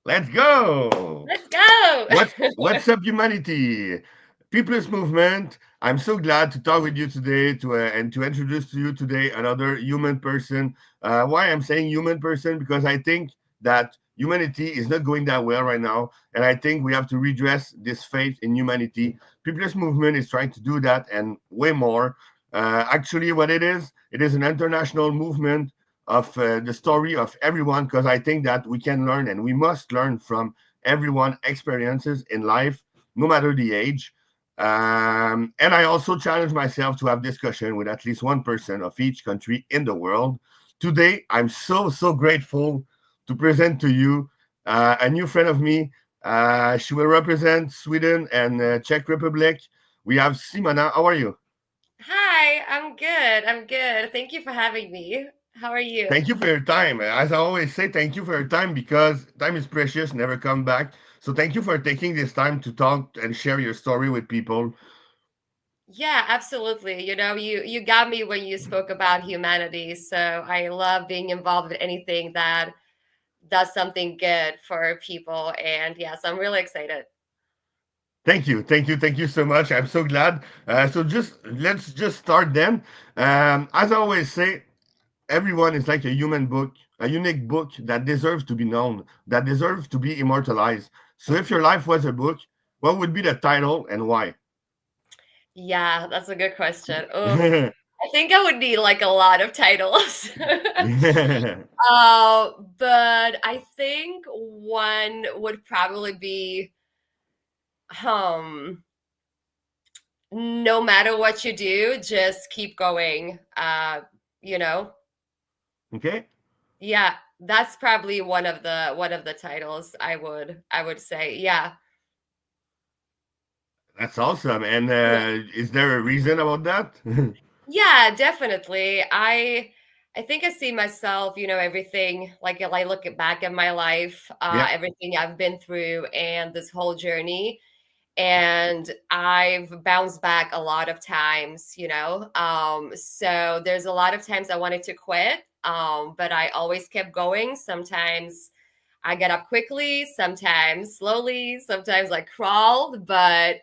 Let's go. Let's go. What's up, humanity? People's movement. I'm so glad to talk with you today and to introduce to you today another human person. Why I'm saying human person? Because I think that humanity is not going that well right now, and I think we have to redress this faith in humanity. People's movement is trying to do that and way more. Actually, what it is an international movement of the story of everyone, because I think that we can learn and we must learn from everyone experiences in life, no matter the age. And I also challenge myself to have discussion with at least one person of each country in the world. Today, I'm so grateful to present to you a new friend of me. She will represent Sweden and Czech Republic. We have Simona. How are you? Hi, I'm good. I'm good. Thank you for having me. How are you? Thank you for your time. As I always say, thank you for your time because time is precious, never come back. So thank you for taking this time to talk and share your story with people. Yeah, absolutely. You got me when you spoke about humanity. So I love being involved with anything that does something good for people. And yes, I'm really excited. Thank you so much. I'm so glad. So just let's just start then. As I always say, everyone is like a human book, a unique book that deserves to be known, that deserves to be immortalized. So if your life was a book, what would be the title and why? Yeah, that's a good question. Oh, I think I would need like a lot of titles. But I think one would probably be um no matter what you do, just keep going. You know? Okay, Yeah, that's probably one of the titles I would say. Yeah. that's awesome. And Yeah. is there a reason about that? Yeah, definitely. I think I see myself, everything like if I look back at my life, Yeah. everything I've been through and this whole journey. And I've bounced back a lot of times. So there's a lot of times I wanted to quit, but I always kept going. Sometimes I get up quickly, sometimes slowly, sometimes I crawled, but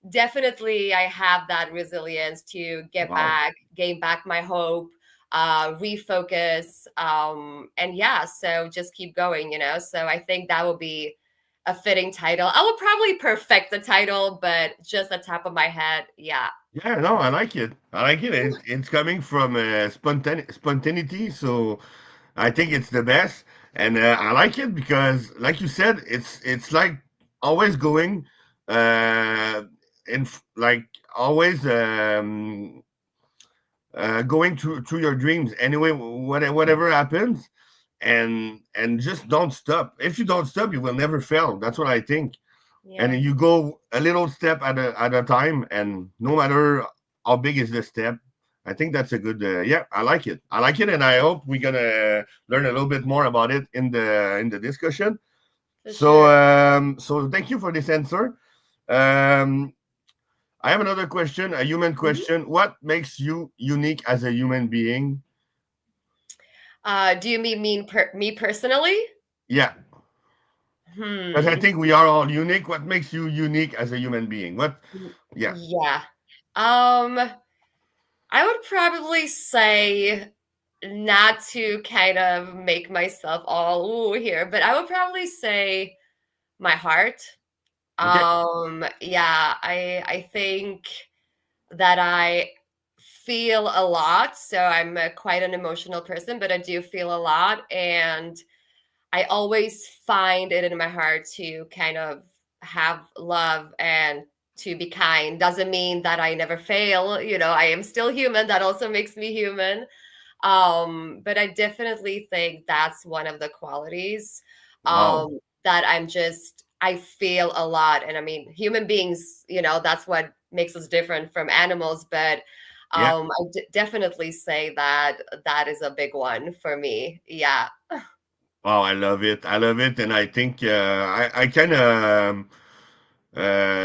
definitely I have that resilience to get Wow. back, gain back my hope, refocus, and yeah, so just keep going. So I think that will be a fitting title. I will probably perfect the title, but just the top of my head, yeah. Yeah, no, I like it. I like it. It's coming from spontaneity, so I think it's the best, and I like it because, like you said, it's like always going, uh, like always going through your dreams. Anyway, whatever happens, and just don't stop. If you don't stop, you will never fail. That's what I think. And Yeah. you go a little step at a time, and no matter how big is the step, I think that's a good. Yeah, I like it. I like it, and I hope we're gonna learn a little bit more about it in the discussion. For sure. So thank you for this answer. Um, I have another question, a human Mhm. question. What makes you unique as a human being? Do you mean me personally? Yeah, because I Hmm. think we are all unique. What makes you unique as a human being? What? Yeah. Yeah. Um, I would probably say not to kind of make myself all ooh here, but I would probably say my heart. Okay. Yeah, I think that I feel a lot, so I'm quite an emotional person, but I do feel a lot, and I always find it in my heart to kind of have love and to be kind. Doesn't mean that I never fail. I am still human. That also makes me human. But I definitely think that's one of the qualities Wow. that I feel a lot. And I mean, human beings, that's what makes us different from animals. But Yeah. definitely say that that is a big one for me. Yeah. Wow, I love it. I love it, and I think I kind of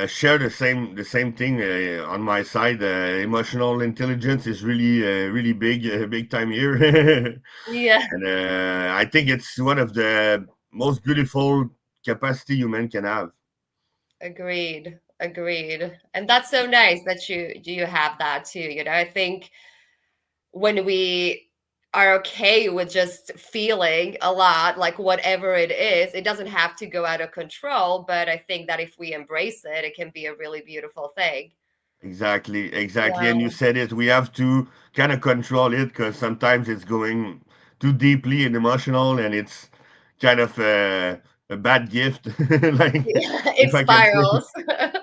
share the same thing on my side. Emotional intelligence is really big, big time here, Yeah. and I think it's one of the most beautiful capacity human can have. Agreed. Agreed. And that's so nice that you have that too. I think when we are okay with just feeling a lot, like whatever it is, it doesn't have to go out of control. But I think that if we embrace it, it can be a really beautiful thing. Exactly, exactly. And you Yeah. said it. We have to kind of control it because sometimes it's going too deeply and emotional, and it's kind of a bad gift, like It if I can say. spirals.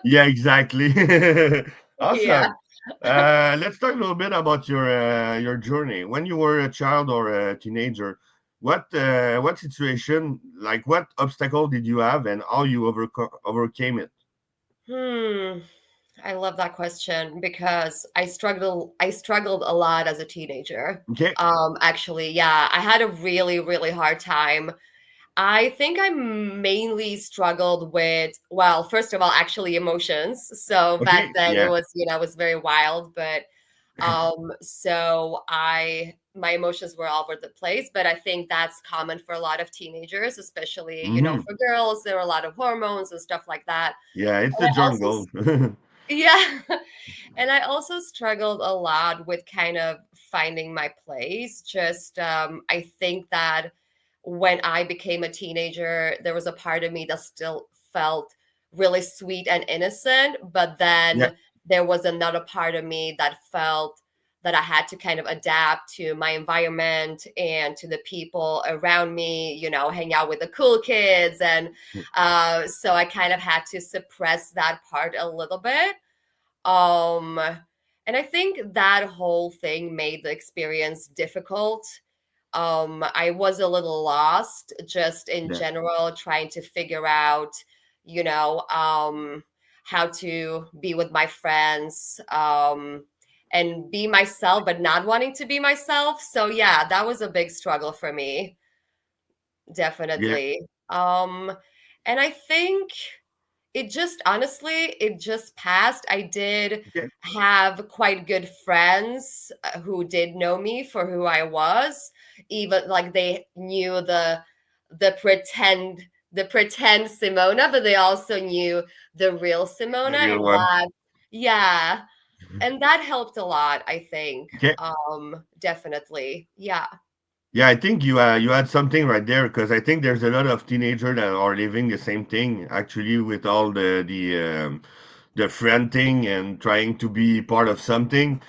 Yeah, exactly. Yeah. Awesome. Let's talk a little bit about your journey. When you were a child or a teenager, what situation, like what obstacle did you have, and how you overcame it? Hmm. I love that question because I struggled a lot as a teenager. Okay. Actually, yeah, I had a really, really hard time. I think I mainly struggled with, well, first of all, actually emotions. So back Okay. then Yeah. it was very wild, but so my emotions were all over the place, but I think that's common for a lot of teenagers, especially, Hmm. for girls, there are a lot of hormones and stuff like that. Yeah, it's And the I also jungle. yeah. And I also struggled a lot with kind of finding my place. Just, I think that when I became a teenager, there was a part of me that still felt really sweet and innocent. But Yeah. then there was another part of me that felt that I had to kind of adapt to my environment and to the people around me, hang out with the cool kids. And so I kind of had to suppress that part a little bit. um, and I think that whole thing made the experience difficult. I was a little lost just in Yeah. general, trying to figure out, you know, um, how to be with my friends, and be myself, but not wanting to be myself. So yeah, that was a big struggle for me, Yeah. definitely. And I think it just passed. I did Okay. have quite good friends who did know me for who I was. Even like they knew the pretend the pretend Simona, but they also knew the real The Simona, real and one. yeah, and that helped a lot, I think. Okay. Definitely. Yeah. Yeah, I think you had something right there because I think there's a lot of teenagers that are living the same thing actually with all the friend thing and trying to be part of something.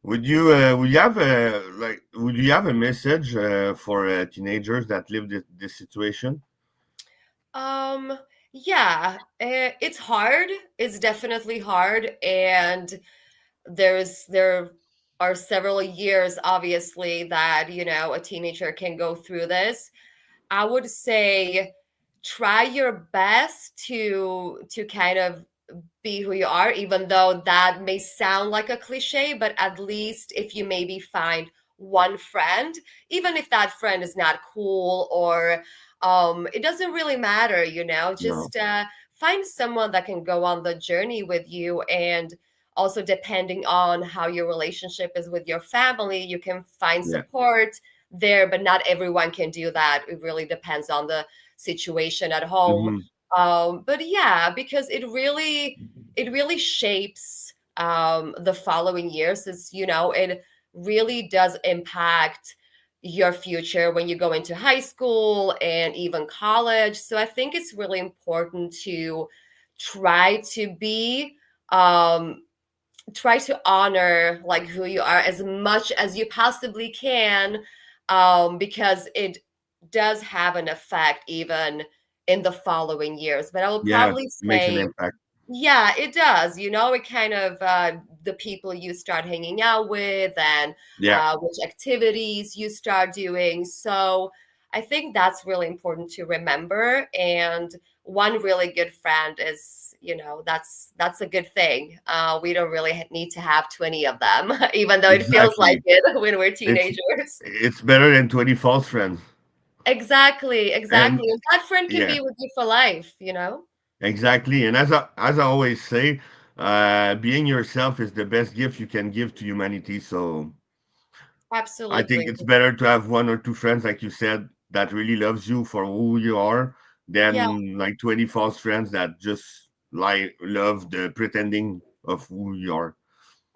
Would you have a would you have a message for teenagers that live this situation? Um, yeah, it's hard. It's definitely hard, and there are several years, obviously, that a teenager can go through this. I would say try your best to kind of be who you are, even though that may sound like a cliche, but at least if you maybe find one friend, even if that friend is not cool, or it doesn't really matter, No. just find someone that can go on the journey with you. And also, depending on how your relationship is with your family, you can find Yeah. support there, but not everyone can do that. It really depends on the situation at home. Hmm. But yeah, because it really shapes the following years. It really does impact your future when you go into high school and even college. So I think it's really important to try to be um try to honor like who you are as much as you possibly can, because it does have an effect even in the following years. But I will Yeah, probably makes an say, impact. yeah, it does. It kind of the people you start hanging out with, and Yeah. which activities you start doing. So I think that's really important to remember. And one really good friend is, that's a good thing. We don't really need to have 20 of them, even though it feels like Exactly. it when we're It's teenagers. it's better than 20 false friends. Exactly, And exactly. And that friend can yeah, be with you for life. exactly. And as I always say, being yourself is the best gift you can give to humanity. So I think Absolutely. it's better to have one or two friends, like you said, that really loves you for who you are Yeah. than like 20 false friends that just like love the pretending of who you are.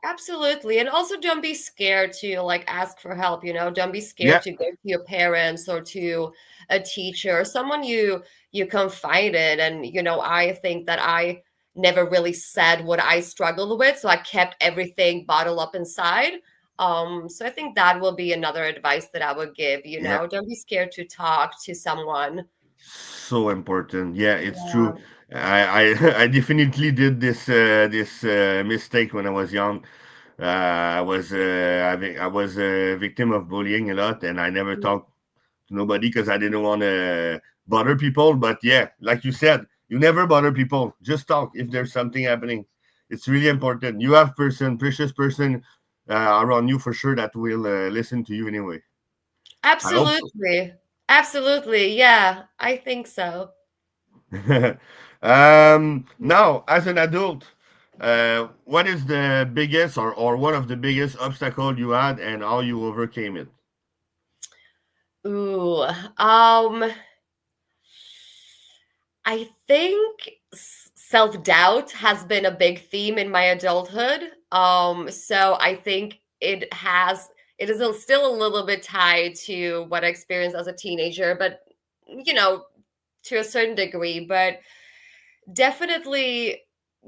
Absolutely. And also don't be scared to like ask for help, Don't be scared Yeah, to go to your parents or to a teacher or someone you confide in. And I think that I never really said what I struggled with, so I kept everything bottled up inside. So I think that will be another advice that I would give, yeah, Don't be scared to talk to someone. so important. Yeah, it's true. Yeah. I definitely did this mistake when I was young. I was a victim of bullying a lot, and I never talked to nobody because I didn't want to bother people. But yeah, like you said, you never bother people. Just talk if there's something happening. It's really important. You have precious person around you for sure that will listen to you anyway. I hope so. Absolutely. Absolutely. Yeah, I think so. Now, as an adult, what is the biggest or one of the biggest obstacle you had and how you overcame it? Ooh, um, I think self-doubt has been a big theme in my adulthood. So I think it is still a little bit tied to what I experienced as a teenager, but you know, to a certain degree, but definitely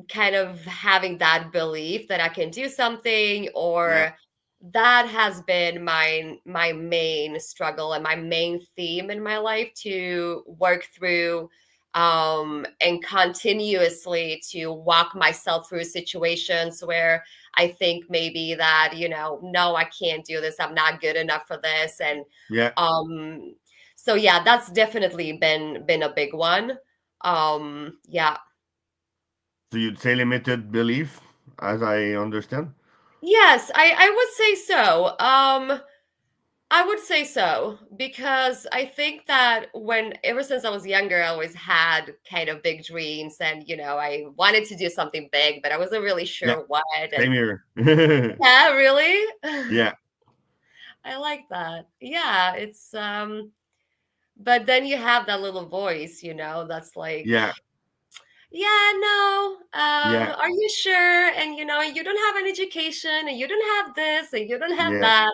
kind of having that belief that I can do something, Yeah, or that has been my main struggle and my main theme in my life to work through, and continuously to walk myself through situations where I think maybe that, no, I can't do this. I'm not good enough for this. And yeah. um so yeah, that's definitely been a big one. Yeah. So you'd say limited belief, as I understand. Yes, I would say so. I would say so because I think that ever since I was younger, I always had kind of big dreams, and I wanted to do something big, but I wasn't really Yeah, sure what. And same here. yeah, really, Yeah, I like that. Yeah, it's but then you have that little voice, that's like, yeah, yeah, no, yeah, are you sure? And you don't have an education, and you don't have this, and you don't have yeah. that.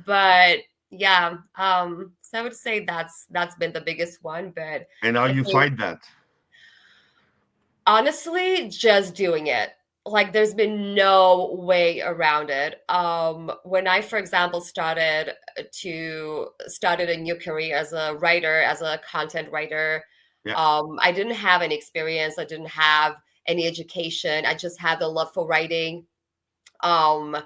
But yeah, so I would say that's been the biggest one. But And how I you think, fight that? honestly, just doing it. Like there's been no way around it. When I, for example, started a new career as a writer, as a content writer, Yeah, I didn't have any experience. I didn't have any education. I just had the love for writing. um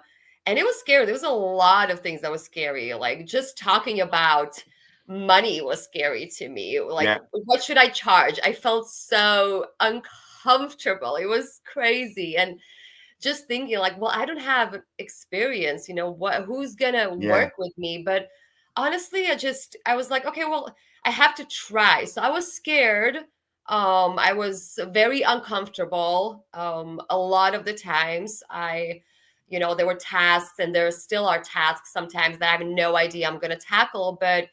and it was scary. There was a lot of things that was scary, like just talking about money was scary to me. Like, yeah, what should I charge? I felt so uncomfortable. It was crazy. And just thinking like, well, I don't have experience, who's gonna yeah, work with me? But honestly, I was like, okay, well, I have to try. So I was scared. I was very uncomfortable. A lot of the times there were tasks, and there still are tasks sometimes that I have no idea I'm gonna tackle. But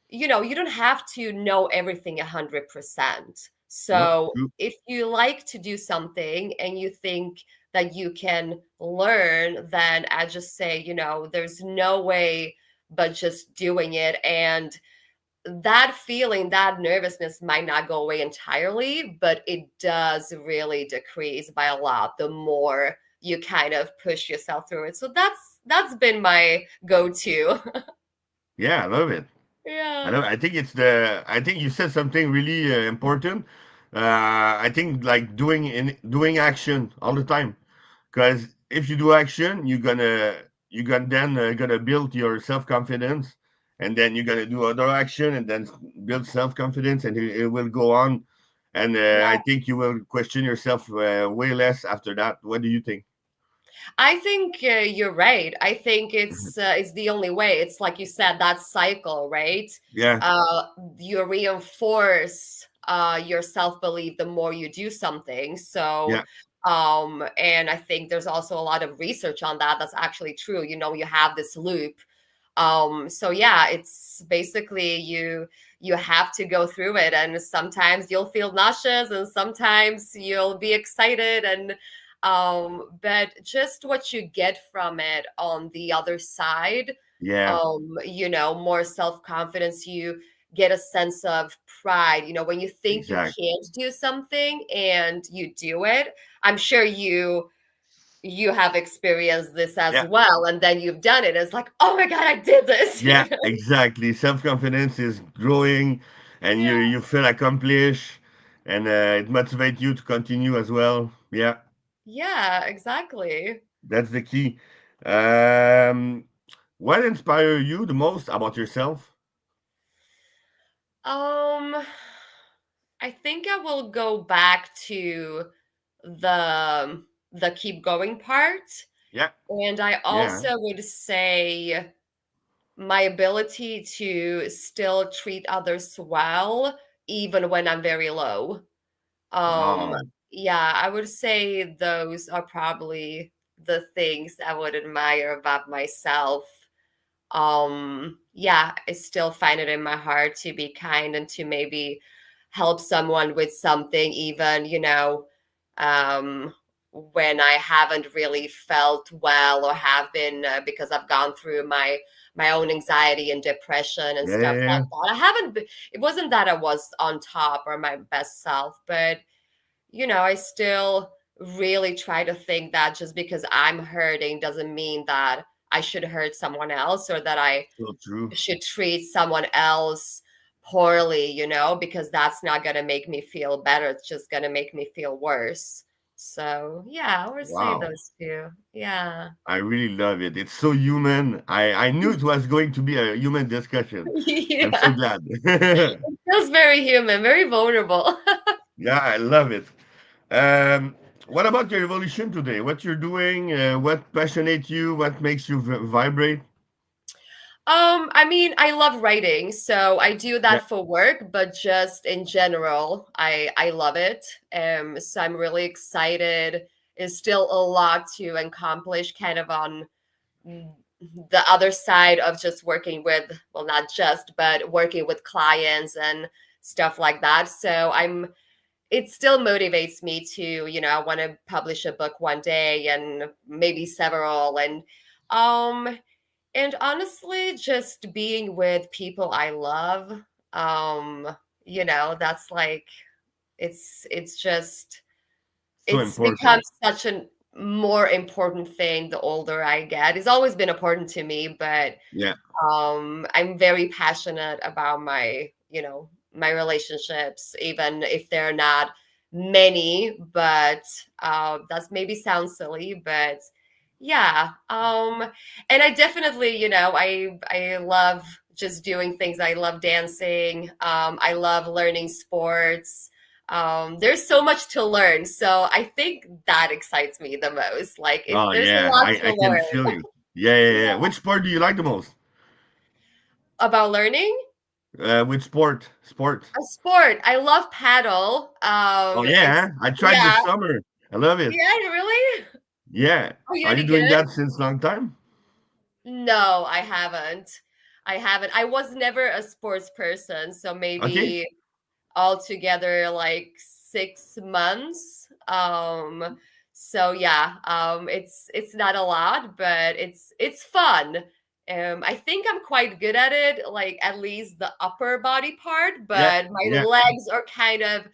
you don't have to know everything 100%. no, So true. if you like to do something and you think that you can learn, then I just say, there's no way but just doing it. And that feeling, that nervousness might not go away entirely, but it does really decrease by a lot the more you kind of push yourself through it. So that's been my go-to. Yeah, I love it. I Yeah. know. I think it's I think you said something really important. I think like doing action all the time. Because if you do action, you're gonna then gonna build your self confidence, and then you're gonna do other action, and then build self confidence, and it will go on. And I think you will question yourself way less after that. What do you think? I think you're right. I think Mhm. it's the only way. It's like you said, that cycle, right? Yeah, Uh, you reinforce your self belief the more you do something. So, yeah, and I think there's also a lot of research on that. That's actually true. You have this loop. So yeah, it's basically you have to go through it, and sometimes you'll feel nauseous and sometimes you'll be excited, and but just what you get from it on the other side, Yeah, more self-confidence, you get a sense of pride, when you think you exactly. can't do something and you do it. I'm sure you have experienced this as Yeah, well, and then you've done it. It's like, oh my god, I did this. yeah, exactly. Self-confidence is growing, and you Yeah, you feel accomplished, and it motivates you to continue as well. Yeah, yeah, exactly. that's the key. Um, what inspires you the most about yourself? um I think I will go back to the keep going part, Yeah, and I yeah. also would say my ability to still treat others well even when I'm very low. Um, Oh, yeah, I would say those are probably the things I would admire about myself. Yeah, I still find it in my heart to be kind and to maybe help someone with something, even, um, when I haven't really felt well or have been, because I've gone through my own anxiety and depression and yeah, yeah, stuff yeah. like that. I haven't been, it wasn't that I was on top or my best self, but I still really try to think that just because I'm hurting doesn't mean that I should hurt someone else, or that I So true. should treat someone else poorly, because that's not going to make me feel better. It's just going to make me feel worse. So, yeah, I would say Wow. those two. Yeah. I really love it. It's so human. I knew it was going to be a human discussion. I'm so Yeah. glad. It feels very human, very vulnerable. Yeah, I love it. Um, what about your evolution today? What you're doing? What passionates you? What makes you vibrate? I mean, I love writing, so I do Yeah, that for work, but just in general, I love it. So I'm really excited. It's still a lot to accomplish, kind of on the other side of just working with, well, not just, but working with clients and stuff like that. So it still motivates me to, I want to publish a book one day and maybe several, um and honestly, just being with people I love, um, that's like it's just so it's become important. such a more important thing the older I get. It's always been important to me, but Yeah, I'm very passionate about my relationships, even if they're not many, but that's maybe sounds silly, but yeah. And I definitely, I love just doing things. I love dancing. I love learning sports. There's so much to learn, so I think that excites me the most. Like, oh there's a yeah, lot I to can learn. feel you. Yeah, yeah, Yeah. yeah. Which sport do you like the most? About learning. Which sport? Sport. A sport. I love paddle. Oh It's yeah, I tried yeah, this summer. I love it. yeah, really. Yeah. Are you Are you any doing good? that since long time? No, I haven't. I haven't. I was never a sports person, so Okay. maybe altogether like 6 months. So yeah, it's not a lot, but it's fun. I think I'm quite good at it, like at least the upper body part, Yeah, but my yeah. legs are kind of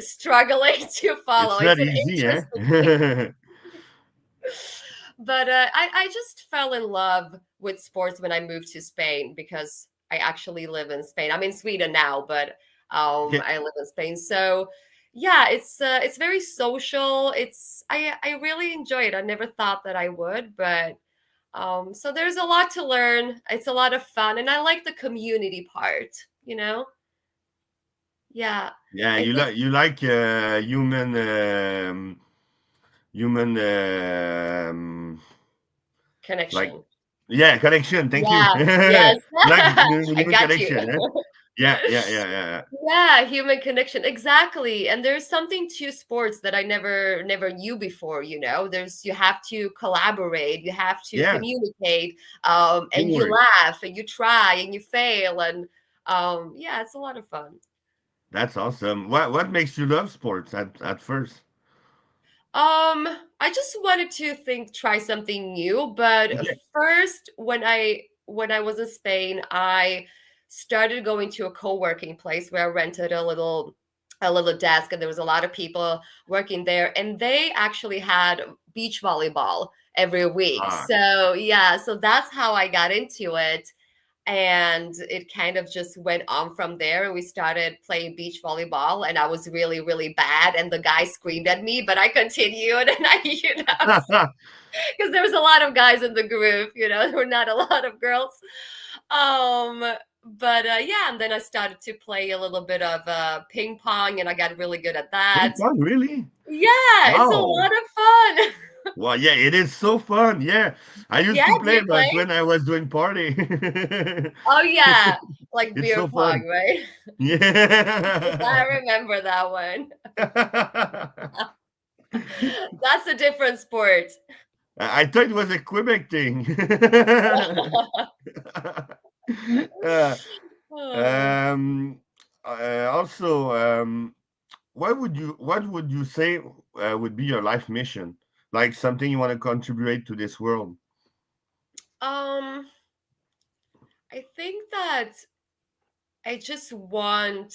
struggling to follow. It's It's not an easy, eh? interesting but I just fell in love with sports when I moved to Spain, because I actually live in Spain. I'm in Sweden now, but Okay. I live in Spain. So yeah, it's very social. I really enjoy it. I never thought that I would, but so there's a lot to learn. It's a lot of fun, and I like the community part, you know? Yeah. Yeah, I think you like human like connection. yeah, connection. Thank you. Yeah. Yes. You like I human got you. connection, eh? Yeah, yeah, yeah, yeah, yeah. Yeah, human connection. Exactly. And there's something to sports that I never knew before, There's you have to collaborate, you have to Yeah, communicate, and you teamwork. laugh and you try and you fail, and Yeah, it's a lot of fun. That's awesome. What makes you love sports at first? I just wanted to try something new, but Okay. first when I was in Spain, I started going to a co-working place where I rented a little desk, and there was a lot of people working there, and they actually had beach volleyball every week. Ah, So yeah, so that's how I got into it, and it kind of just went on from there, and we started playing beach volleyball, and I was really really bad, and the guy screamed at me, but I continued, and because there was a lot of guys in the group, there were not a lot of girls. um but yeah, and then I started to play a little bit of ping pong, and I got really good at ping that. pong, really? Yeah, it's a Wow. lot of fun. Well, yeah, it is so fun. Yeah, I used Yeah, to do play, you but play? when I was doing party, Oh yeah, like it's beer so pong, fun. right? I Yeah. remember that one. That's a different sport. I thought it was a Quebec thing. uh, Oh. um, also, what would you say would be your life mission? Like something you want to contribute to this world? Um, I think that I just want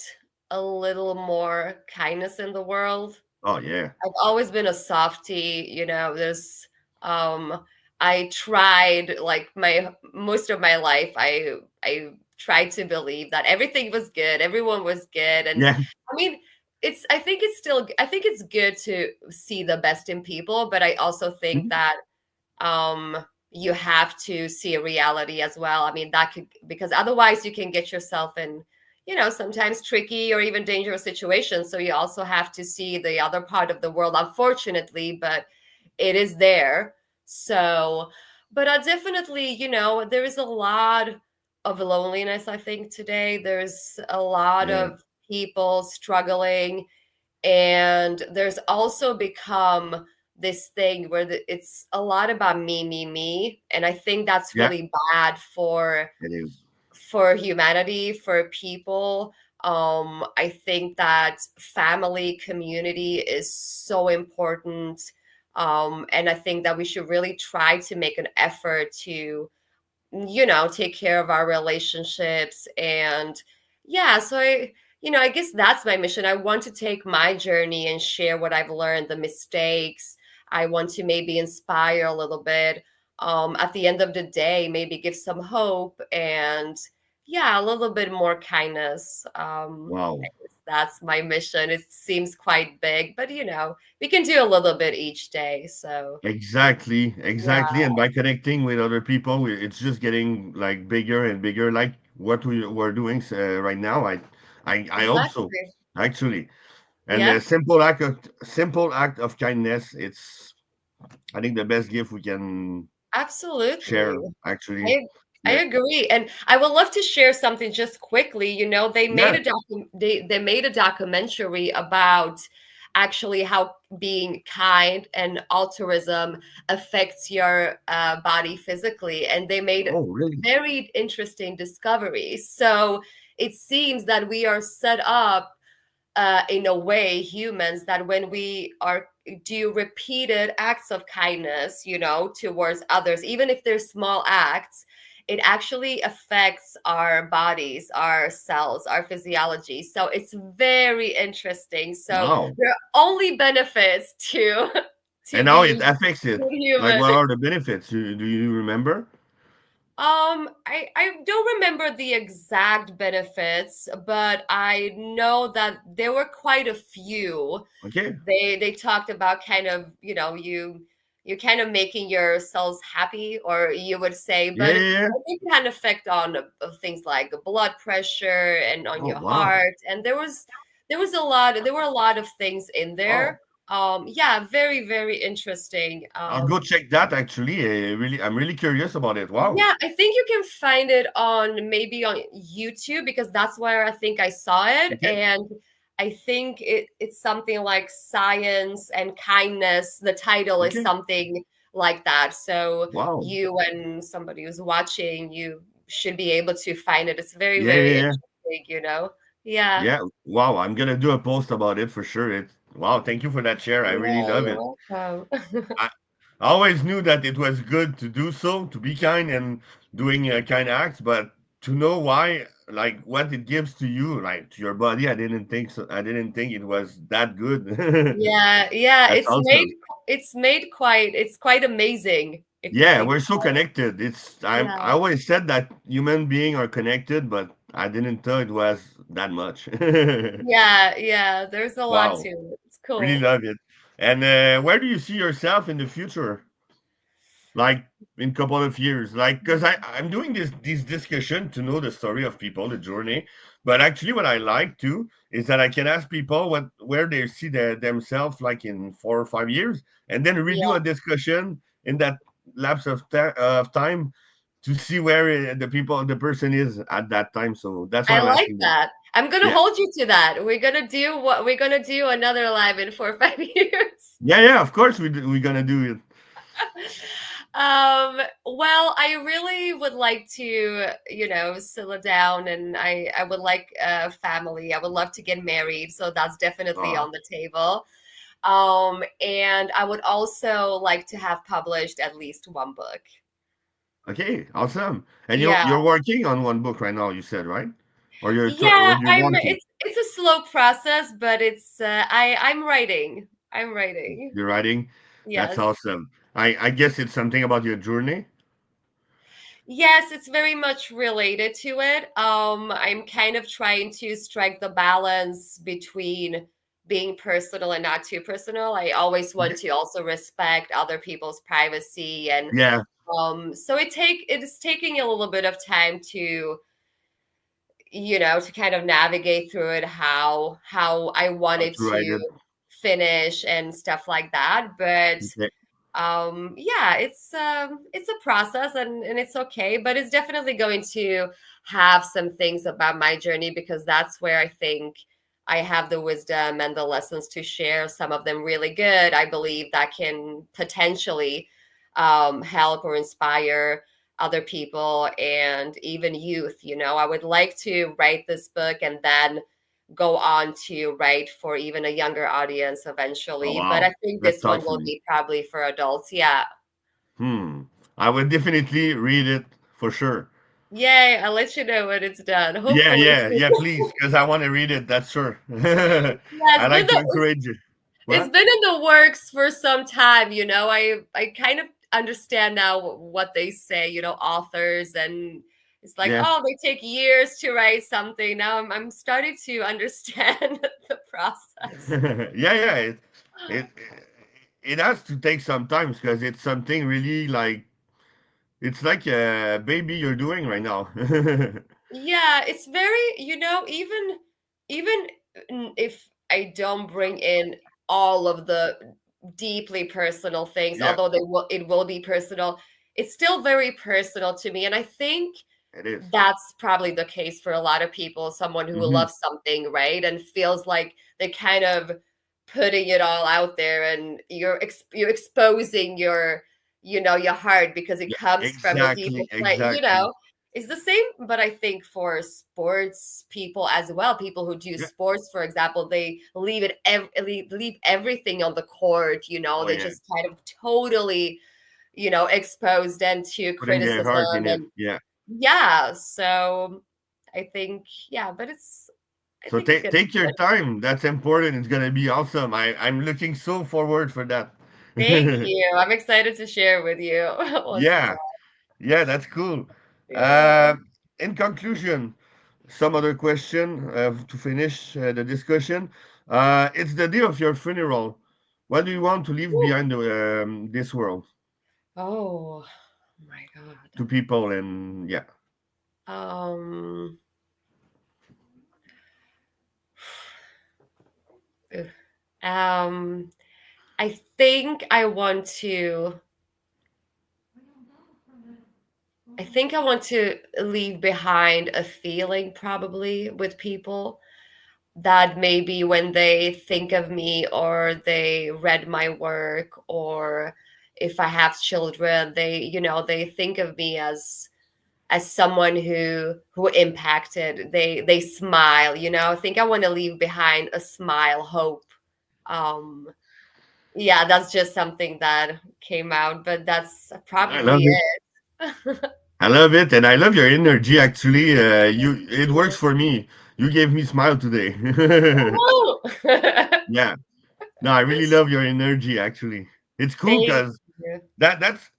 a little more kindness in the world. Oh yeah, I've always been a softie, there's um I tried like my most of my life. I tried to believe that everything was good, everyone was good, and yeah, I mean, I think it's good to see the best in people, but I also think mhm, that um you have to see a reality as well. I mean, that could, because otherwise you can get yourself in, sometimes tricky or even dangerous situations. So you also have to see the other part of the world, unfortunately, but it is there. So, but definitely, there is a lot of loneliness, I think, today. There's a lot yeah, of people struggling, and there's also become this thing where it's a lot about me, me, me, and I think that's yeah. really bad It is. for humanity, for people. I think that family community is so important, and I think that we should really try to make an effort to, take care of our relationships. And yeah, so I guess that's my mission. I want to take my journey and share what I've learned, the mistakes. I want to maybe inspire a little bit. At the end of the day, maybe give some hope and, yeah, a little bit more kindness. I Wow. guess that's my mission. It seems quite big, but we can do a little bit each day. So Exactly, yeah, exactly. And by connecting with other people, it's just getting like bigger and bigger, like what we're doing right now. I hope so, exactly. actually. And Yeah, a simple act of kindness. It's I think the best gift we can absolutely. share. Actually, I I yeah, agree, and I would love to share something just quickly. yeah. They made a documentary about actually how being kind and altruism affects your body physically, and they made Oh, really? very interesting discoveries. So it seems that we are set up in a way, humans, that when we are do repeated acts of kindness, towards others, even if they're small acts, it actually affects our bodies, our cells, our physiology. So it's very interesting. So Wow. there are only benefits to And to now it being affects a it. good Like, human. what are the benefits? Do you remember? I don't remember the exact benefits, but I know that there were quite a few. Okay. They talked about kind of, you're kind of making your cells happy, or you would say, Yeah, but yeah, yeah. I think it had an effect on of things like blood pressure and on Oh, your wow. heart. And there were a lot of things in Wow. there. Yeah, very, very interesting. I'll go check that actually. I'm really curious about it. Wow. Yeah, I think you can find it on, maybe on YouTube, because that's where I think I saw it. Okay. And I think it's something like Science and Kindness. The title is Okay. something like that. So Wow. you and somebody who's watching, you should be able to find it. It's very, Yeah, very yeah, yeah. interesting. think, Yeah. Yeah. Wow. I'm gonna do a post about it for sure. It's wow. Thank you for that share. I really Yeah, love you're it. welcome. I always knew that it was good to do so, to be kind and doing kind acts, but to know why, like what it gives to you, like to your body, I didn't think so. I didn't think it was that good. Yeah, yeah, That's awesome. it's quite amazing if you Yeah, think we're so about it. connected. I Yeah. always said that human beings are connected, but I didn't thought it was that much. Yeah, yeah, there's a lot to Wow, it. It's really cool. love it. And where do you see yourself in the future? Like in a couple of years, like because I'm doing this discussion to know the story of people, the journey, but actually what I like too is that I can ask people what where they see themselves like in 4 or 5 years, and then redo Yeah, a discussion in that lapse of time to see where the person is at that time. So that's why I I'm like asking them. that. I'm gonna Yeah, hold you to that. We're gonna do another live in 4 or 5 years. yeah, of course we're gonna do it. Well, I really would like to, settle down, and I would like a family. I would love to get married, so that's definitely Oh, on the table. And I would also like to have published at least one book. okay, awesome. And Yeah. you're working on one book right now, you said, right? Or Yeah, you want to? it's a slow process, but I'm writing. I'm writing. You're writing. That's Yes. awesome. I guess it's something about your journey. Yes, it's very much related to it. I'm kind of trying to strike the balance between being personal and not too personal. I always want Okay. to also respect other people's privacy, and Yeah, so it is taking a little bit of time to to kind of navigate through it, how I how wanted to write to it. finish and stuff like that. But Okay. yeah, it's a process, and it's okay, but it's definitely going to have some things about my journey, because that's where I think I have the wisdom and the lessons to share, some of them really good, I believe, that can potentially help or inspire other people and even youth. I would like to write this book and then go on to write for even a younger audience Oh eventually. But I wow, think that's this one will thoughtfully. be probably for adults. Yeah. Hmm. I would definitely read it for sure. Yay. I'll let you know when it's done. Yeah, Hopefully yeah, soon. yeah. Please, because I want to read it. That's sure. Yeah, I like to encourage you. it's What? been in the works for some time. I kind of understand now what they say, authors, and it's like, Yeah, oh, they take years to write something. Now I'm starting to understand the process. yeah, yeah. It it has to take some time because it's something really like it's like a baby you're doing right now. Yeah, it's very, even if I don't bring in all of the deeply personal things, Yeah, although it will be personal, it's still very personal to me. And I think it is. that's probably the case for a lot of people, someone who Hmm. loves something, right? And feels like they're kind of putting it all out there, and you're exposing your heart, because it Yeah, comes from a deeper exactly, place, exactly. it's the same. But I think for sports people as well, people who do Yeah. sports, for example, they leave everything on the court. Oh They yeah, just kind of totally, exposed then to putting their criticism. heart in it. And Yeah. yeah, so I think, yeah, but I So think it's gonna be take your good. time. That's important. It's gonna be awesome. I'm looking so forward for that. Thank you. I'm excited to share with you once it's Yeah, out. yeah, that's cool. Yeah. Uh, in conclusion, some other question to finish the discussion. It's the day of your funeral. What do you want to leave Woo. behind this world Oh my God. to people? And yeah, Um, ugh. um, I think I want to leave behind a feeling, probably, with people, that maybe when they think of me, or they read my work, or if I have children, they think of me as someone who impacted. They smile, you know. I think I want to leave behind a smile, hope. Um, yeah, that's just something that came out, but that's I love probably it. it. I love it, and I love your energy. Actually, it works for me. You gave me smile today. Woo! Yeah. No, I really love your energy. Actually, it's cool Thank because you. that's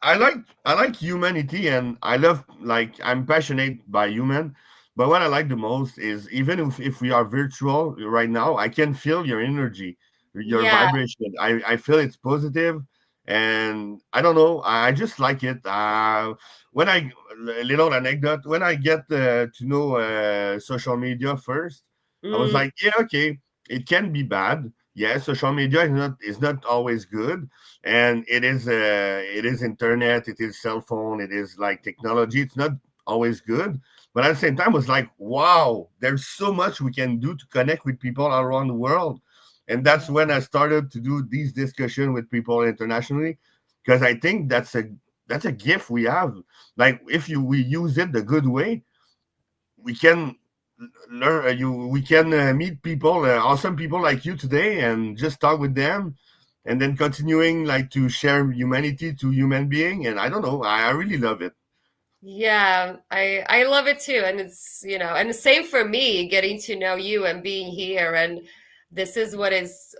I like humanity, and I love, like, I'm passionate by human. But what I like the most is, even if we are virtual right now, I can feel your energy, your Yeah. vibration. I feel it's positive, and I don't know, I just like it. When I Little anecdote, when I get to know social media first, I was Mm, like, yeah, okay, it can be bad. Yeah, social media is not always good, and it is internet, it is cell phone, it is like technology. It's not always good, but at the same time, it was like, wow, there's so much we can do to connect with people all around the world. And that's yeah. when I started to do these discussions with people internationally, because I think that's a gift we have. Like, if you we use it the good way, we can learn we can meet people, awesome people like you today, and just talk with them, and then continuing, like, to share humanity to human being. And I don't know, I really love it. Yeah, I love it too, and it's, you know, and the same for me, getting to know you and being here, and this is what it's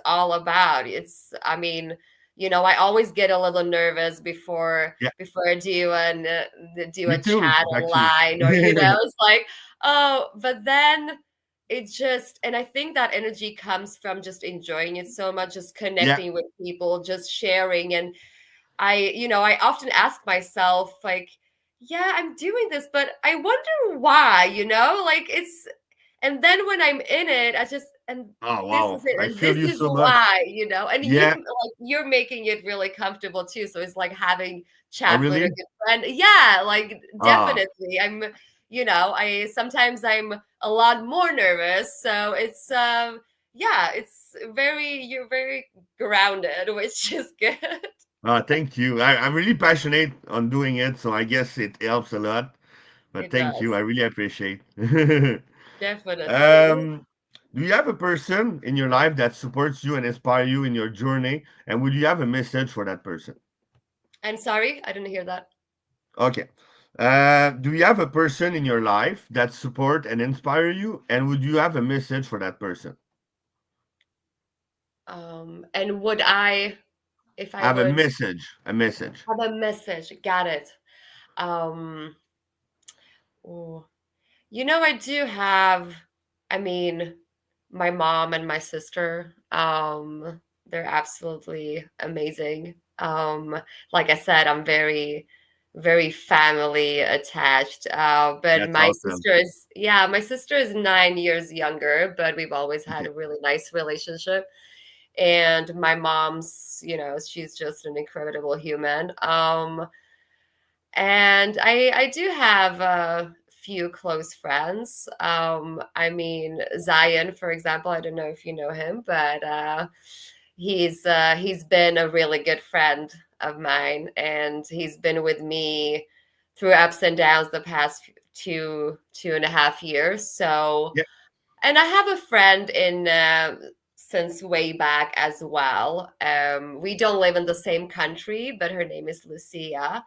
all about. It's, I mean, you know, I always get a little nervous Yeah, before I do do me a too, chat actually. online, or you know, it's like, oh, but then it just, and I think that energy comes from just enjoying it so much, just Yeah. connecting with people, just sharing. And you know, I often ask myself, like, yeah, I'm doing this, but I wonder why, you know, like it's, and then when I'm in it, I just, and Oh, this wow, is it, I and feel this you is so much. why, you know, and Yeah. like, you're making it really comfortable too. So it's like having Oh, chat with a really? good friend. Yeah, like Ah. definitely. You know, sometimes I'm a lot more nervous. So it's, yeah, it's very, you're very grounded, which is good. Thank you. I'm really passionate on doing it, so I guess it helps a lot. But It thank you, does. I really appreciate. Definitely. um, do you have a person in your life that supports you and inspire you in your journey? And would you have a message for that person? And sorry, I didn't hear that. Okay. Do you have a person in your life that support and inspire you? And would you have a message for that person? And would I, if I Have a would message. A message. have a message, got it. Um, oh, you know, I do have, I mean, my mom and my sister, they're absolutely amazing. Like I said, I'm very, very family attached. But That's my awesome. sister is, yeah, my sister is 9 years younger, but we've always had Okay. a really nice relationship. And my mom's, you know, she's just an incredible human. And I do have a few close friends. I mean, Zion, for example, I don't know if you know him, but he's been a really good friend of mine, and he's been with me through ups and downs the past 2.5 years. So, Yeah. and I have a friend in since way back as well. We don't live in the same country, but her name is Lucia.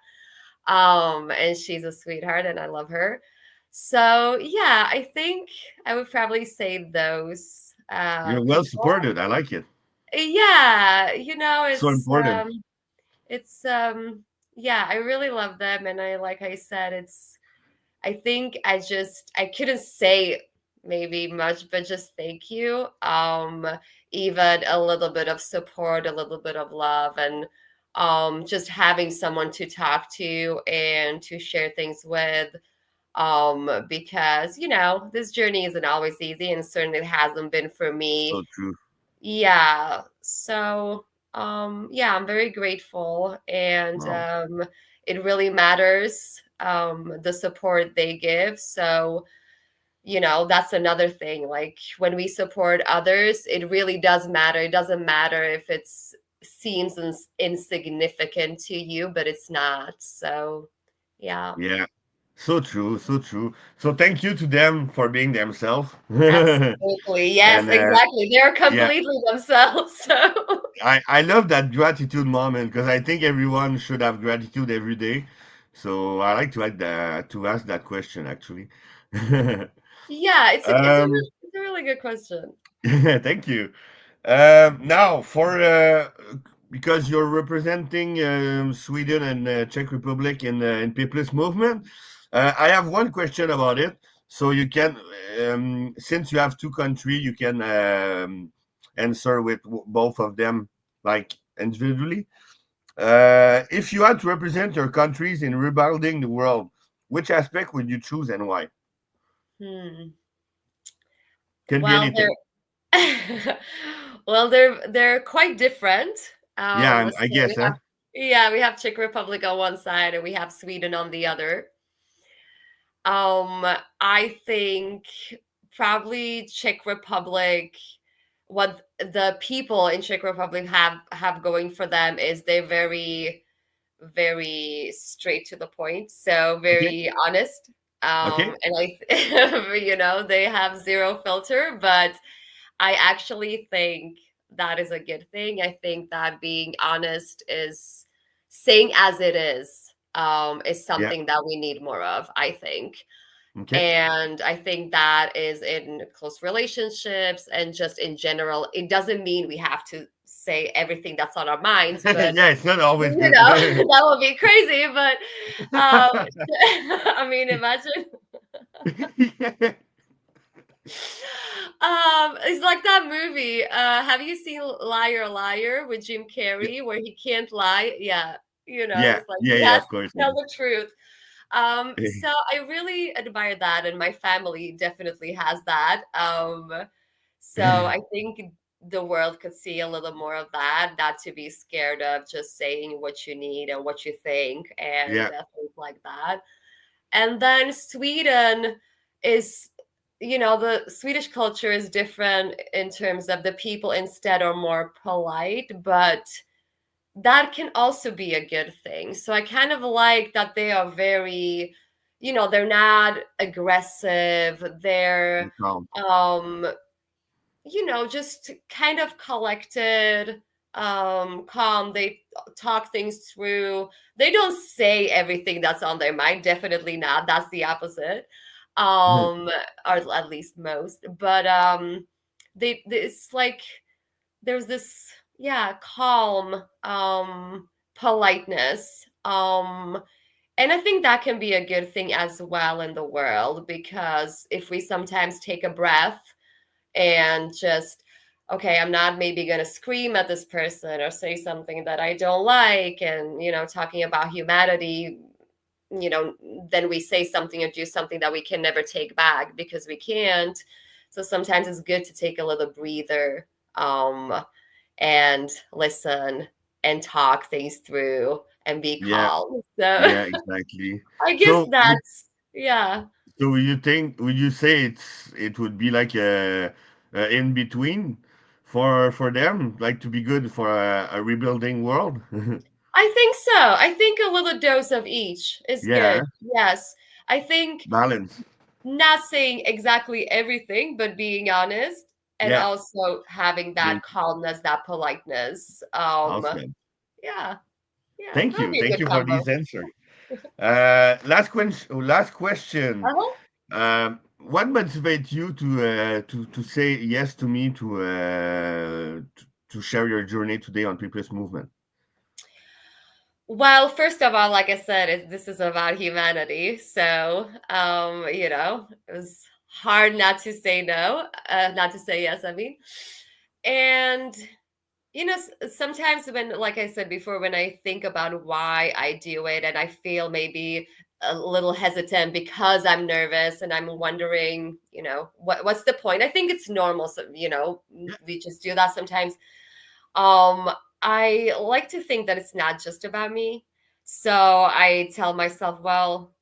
And she's a sweetheart, and I love her. So yeah, I think I would probably say those You're well people. supported. I like it. Yeah, you know, So important. it's yeah, I really love them, and I, like I said, it's, I think I couldn't say maybe much, but just thank you. Even a little bit of support, a little bit of love, and just having someone to talk to and to share things with. Because, you know, this journey isn't always easy, and certainly it hasn't been for me. So true. Yeah. So, yeah, I'm very grateful, and Wow. it really matters, the support they give. So, you know, that's another thing. Like, when we support others, it really does matter. It doesn't matter if it's seems insignificant to you, but it's not. So, yeah. Yeah. So true, so true. So thank you to them for being themselves. and Absolutely. Yes, uh, exactly. They're yeah, completely themselves. So I love that gratitude moment because I think everyone should have gratitude every day. So I like to ask that question actually. yeah, um, it's a really good question. thank you. Now, for because you're representing Sweden and Czech Republic in People's Movement, I have one question about it. So you can, since you have two countries, you can answer with both of them, like individually. If you had to represent your countries in rebuilding the world, which aspect would you choose and why? Hmm. Can be Well, anything. they're quite different. Yeah, I So guess, huh? we have Czech Republic on one side and we have Sweden on the other. Um, I think probably Czech Republic. What the people in Czech Republic have going for them is they're very straight to the point, so Okay, very honest. okay, And they have zero filter, but I actually think that is a good thing. I think that being honest is saying as it is yeah, something that we need more of, I think. okay. And I think that is in close relationships and just in general. It doesn't mean we have to say everything that's on our minds, but Yeah, it's not always good. that would be crazy. But I mean, imagine. It's like that movie. Have you seen Liar Liar with Jim Carrey where he can't lie? Yeah, Yeah, it's like yeah, he yeah, has of course. to tell the truth. So I really admire that, and my family definitely has that. So I think the world could see a little more of that, not to be scared of just saying what you need and what you think and Yeah, things like that. And then Sweden is, the Swedish culture is different in terms of the people instead are more polite, but that can also be a good thing. So I kind of like that they are very, they're not aggressive. They're, calm. um, just kind of collected, calm. They talk things through. They don't say everything that's on their mind. Definitely not. That's the opposite. Um, or at least most. But it's like there's this, yeah, calm, politeness. And I think that can be a good thing as well in the world, because if we sometimes take a breath and just, okay, I'm not maybe going to scream at this person or say something that I don't like, and talking about humanity, you know then we say something or do something that we can never take back because we can't. So sometimes it's good to take a little breather, um and listen and talk things through and be Yeah, calm. So yeah, exactly. I guess So, that's, yeah. so you think, would you say it would be like a in between for them, like to be good for a rebuilding world? I think so. I think a little dose of each is good. Yeah, Yes. I think balance. not saying exactly everything, but being honest and Yeah, also having being that calmness, that politeness. awesome. Yeah, yeah, that'll be a Thank good you for combo. this answer. Last question. Uh-huh. What motivates you to say yes to me to share your journey today on People's Movement? Well, first of all, like I said, this is about humanity. So, it was hard not to say no, not to say yes, I mean. And sometimes when, like I said before, when I think about why I do it and I feel maybe a little hesitant because I'm nervous and I'm wondering, what's the point? I think it's normal. So, Yeah, we just do that sometimes. Um, I like to think that it's not just about me. So I tell myself, well,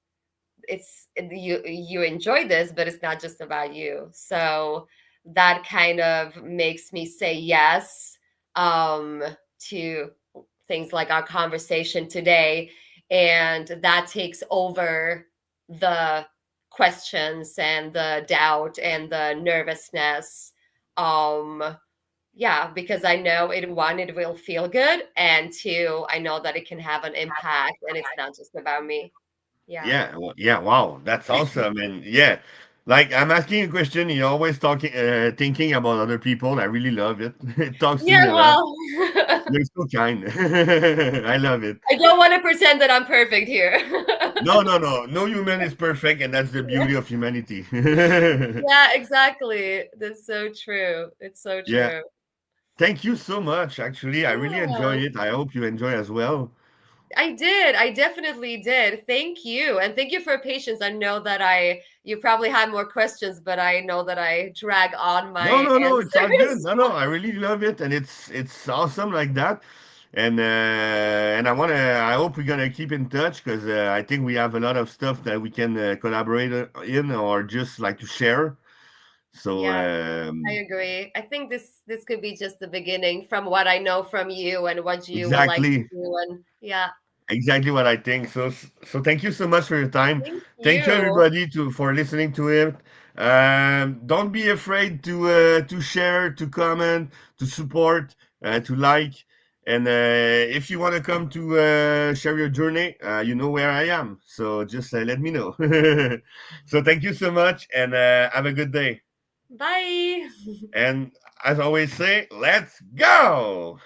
you enjoy this, but it's not just about you. So that kind of makes me say yes, um to things like our conversation today, and that takes over the questions and the doubt and the nervousness. Um, yeah, because I know it one, it will feel good, and two, I know that it can have an impact, and it's not just about me. Yeah. Yeah, yeah, wow, that's awesome. And yeah, like I'm asking a question, you're always talking, thinking about other people. I really love it. It talks to Yeah, me a lot. well, You're so kind. I love it. I don't want to pretend that I'm perfect here. No, no, no. No human is perfect, and that's the Yeah. beauty of humanity. Yeah, exactly. That's so true. It's so Yeah. true. Thank you so much. Actually, I really enjoy Yeah, it. I hope you enjoy as well. I did. I definitely did. Thank you. And thank you for patience. I know that you probably had more questions, but I know that I drag on my No, no, no. It's all good. answers. No, no. I really love it, and it's awesome like that. And I wanna. I hope we're gonna keep in touch because I think we have a lot of stuff that we can collaborate in or just like to share. So Yeah, I agree. I think this could be just the beginning from what I know from you and what you would like to exactly. do. And yeah, Exactly what I think. So thank you so much for your time. thank Thank you you. everybody to for listening to it. Don't be afraid to share, to comment, to support, to like. And if you want to come to share your journey, you know where I am. So just let me know. So thank you so much, and have a good day. Bye. And as I always say, let's go.